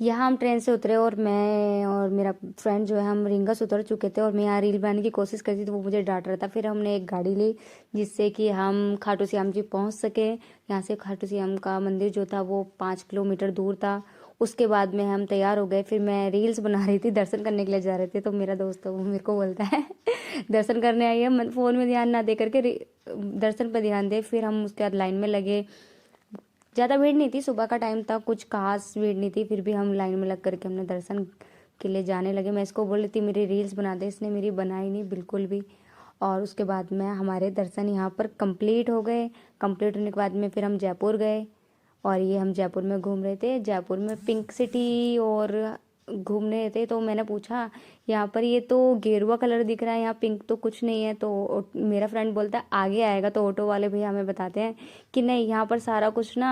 यहाँ हम ट्रेन से उतरे और मैं और मेरा फ्रेंड जो है हम रिंगस उतर चुके थे और मैं यहाँ रील बनाने की कोशिश करती तो वो मुझे डांट रहा था। फिर हमने एक गाड़ी ली जिससे कि हम खाटू श्याम जी पहुँच सके। यहाँ से खाटू श्याम का मंदिर जो था वो 5 किलोमीटर दूर था। उसके बाद में हम तैयार हो गए। फिर मैं रील्स बना रही थी, दर्शन करने के लिए जा रहे थे। तो मेरा दोस्त वो मेरे को बोलता है दर्शन करने आई है, फ़ोन में ध्यान ना दे करके दर्शन पर ध्यान दे। फिर हम उसके बाद लाइन में लगे। ज़्यादा भीड़ नहीं थी, सुबह का टाइम था, कुछ खास भीड़ नहीं थी। फिर भी हम लाइन में लग करके हमने दर्शन के लिए जाने लगे। मैं इसको बोल रही थी मेरी रील्स बना दे, इसने मेरी बनाई नहीं बिल्कुल भी। और उसके बाद में हमारे दर्शन यहाँ पर कंप्लीट हो गए। कंप्लीट होने के बाद में फिर हम जयपुर गए और ये हम जयपुर में घूम रहे थे। जयपुर में पिंक सिटी और घूमने थे। तो मैंने पूछा यहाँ पर ये तो गेरुआ कलर दिख रहा है, यहाँ पिंक तो कुछ नहीं है। तो मेरा फ्रेंड बोलता है आगे आएगा। तो ऑटो वाले भैया हमें बताते हैं कि नहीं, यहाँ पर सारा कुछ ना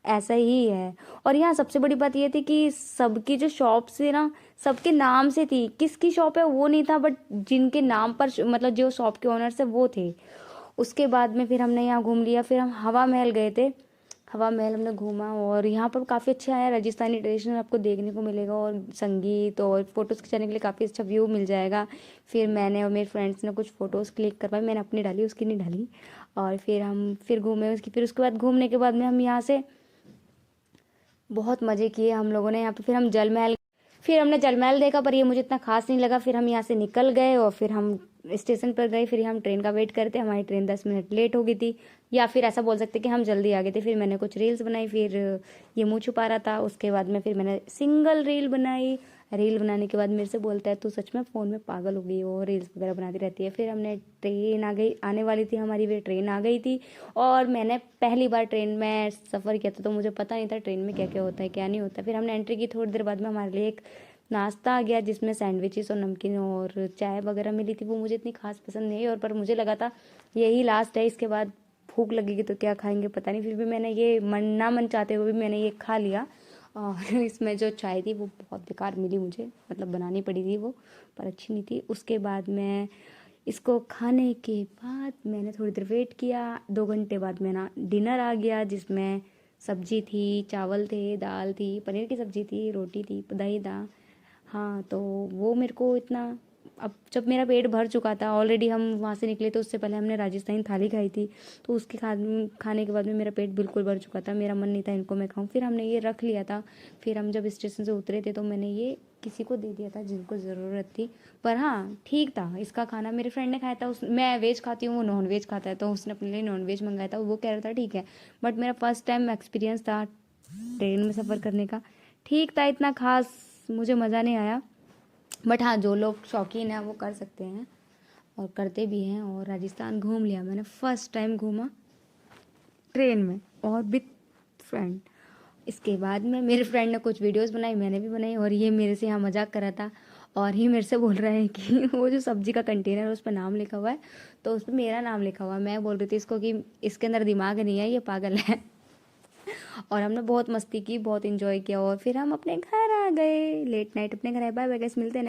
ऐसा ही है। और यहाँ सबसे बड़ी बात ये थी कि सबकी जो शॉप्स थी ना, सबके नाम से थी। किसकी शॉप है वो नहीं था, बट जिनके नाम पर मतलब जो शॉप के ओनर्स है वो थे। उसके बाद में फिर हमने यहाँ घूम लिया। फिर हम हवा महल गए थे। हवा महल हमने घूमा और यहाँ पर काफ़ी अच्छा है, राजस्थानी ट्रेडिशनल आपको देखने को मिलेगा और संगीत और फोटोज़ खिंचाने के लिए काफ़ी अच्छा व्यू मिल जाएगा। फिर मैंने और मेरे फ्रेंड्स ने कुछ फ़ोटोज़ क्लिक करवाई, मैंने अपनी डाली, उसकी नहीं डाली। और फिर हम फिर घूमे उसकी। फिर उसके बाद घूमने के बाद में हम यहाँ से बहुत मज़े किए हम लोगों ने यहाँ पे। फिर हमने जल महल देखा, पर ये मुझे इतना खास नहीं लगा। फिर हम यहाँ से निकल गए और फिर हम स्टेशन पर गए। फिर हम ट्रेन का वेट करते, हमारी ट्रेन 10 मिनट लेट हो गई थी, या फिर ऐसा बोल सकते कि हम जल्दी आ गए थे। फिर मैंने कुछ रील्स बनाई। फिर ये मुँह छुपा रहा था। उसके बाद में फिर मैंने सिंगल रील बनाई। रील बनाने के बाद मेरे से बोलता है तू सच में फ़ोन में पागल हो गई हो, रील्स वगैरह बनाती रहती है। फिर हमने ट्रेन आ गई, आने वाली थी हमारी, वे ट्रेन आ गई थी। और मैंने पहली बार ट्रेन में सफ़र किया था तो मुझे पता नहीं था ट्रेन में क्या क्या होता है क्या नहीं होता। फिर हमने एंट्री की, थोड़ी देर बाद में हमारे लिए एक नाश्ता आ गया जिसमें सैंडविचेस और नमकीन और चाय वगैरह मिली थी। वो मुझे इतनी खास पसंद नहीं, और पर मुझे लगा था यही लास्ट है, इसके बाद भूख लगेगी तो क्या खाएंगे पता नहीं। फिर भी मैंने ये मन चाहते हुए भी मैंने ये खा लिया। और इसमें जो चाय थी वो बहुत बेकार मिली मुझे, मतलब बनानी पड़ी थी वो, पर अच्छी नहीं थी। उसके बाद मैं इसको खाने के बाद मैंने थोड़ी देर वेट किया। 2 घंटे बाद मेरा डिनर आ गया जिसमें सब्जी थी, चावल थे, दाल थी, पनीर की सब्जी थी, रोटी थी, दही था। हाँ, तो वो मेरे को इतना, अब जब मेरा पेट भर चुका था ऑलरेडी, हम वहाँ से निकले तो उससे पहले हमने राजस्थानी थाली खाई थी। तो उसके खाने के बाद में मेरा पेट बिल्कुल भर चुका था, मेरा मन नहीं था इनको मैं खाऊं। फिर हमने ये रख लिया था। फिर हम जब स्टेशन से उतरे थे तो मैंने ये किसी को दे दिया था जिनको ज़रूरत थी। पर हाँ, ठीक था इसका खाना। मेरे फ्रेंड ने खाया था, उस मैं वेज खाती हूँ, वो नॉन वेज खाता है, तो उसने अपने लिए नॉन वेज मंगाया था। वो कह रहा था ठीक है। बट मेरा फर्स्ट टाइम एक्सपीरियंस था ट्रेन में सफ़र करने का। ठीक था, इतना खास मुझे मज़ा नहीं आया। बट हाँ, जो लोग शौकीन हैं वो कर सकते हैं और करते भी हैं। और राजस्थान घूम लिया मैंने, फर्स्ट टाइम घूमा ट्रेन में और विथ फ्रेंड। इसके बाद में मेरे फ्रेंड ने कुछ वीडियोस बनाई, मैंने भी बनाई, और ये मेरे से यहाँ मजाक कर रहा था। और ये मेरे से बोल रहा है कि वो जो सब्जी का कंटेनर है उस पर नाम लिखा हुआ है, तो उस पर मेरा नाम लिखा हुआ है। मैं बोल रही थी इसको कि इसके अंदर दिमाग नहीं है, ये पागल है। और हमने बहुत मस्ती की, बहुत इंजॉय किया और फिर हम अपने घर आ गए। लेट नाइट अपने घर आए। बाय बाय गाइस, मिलते हैं।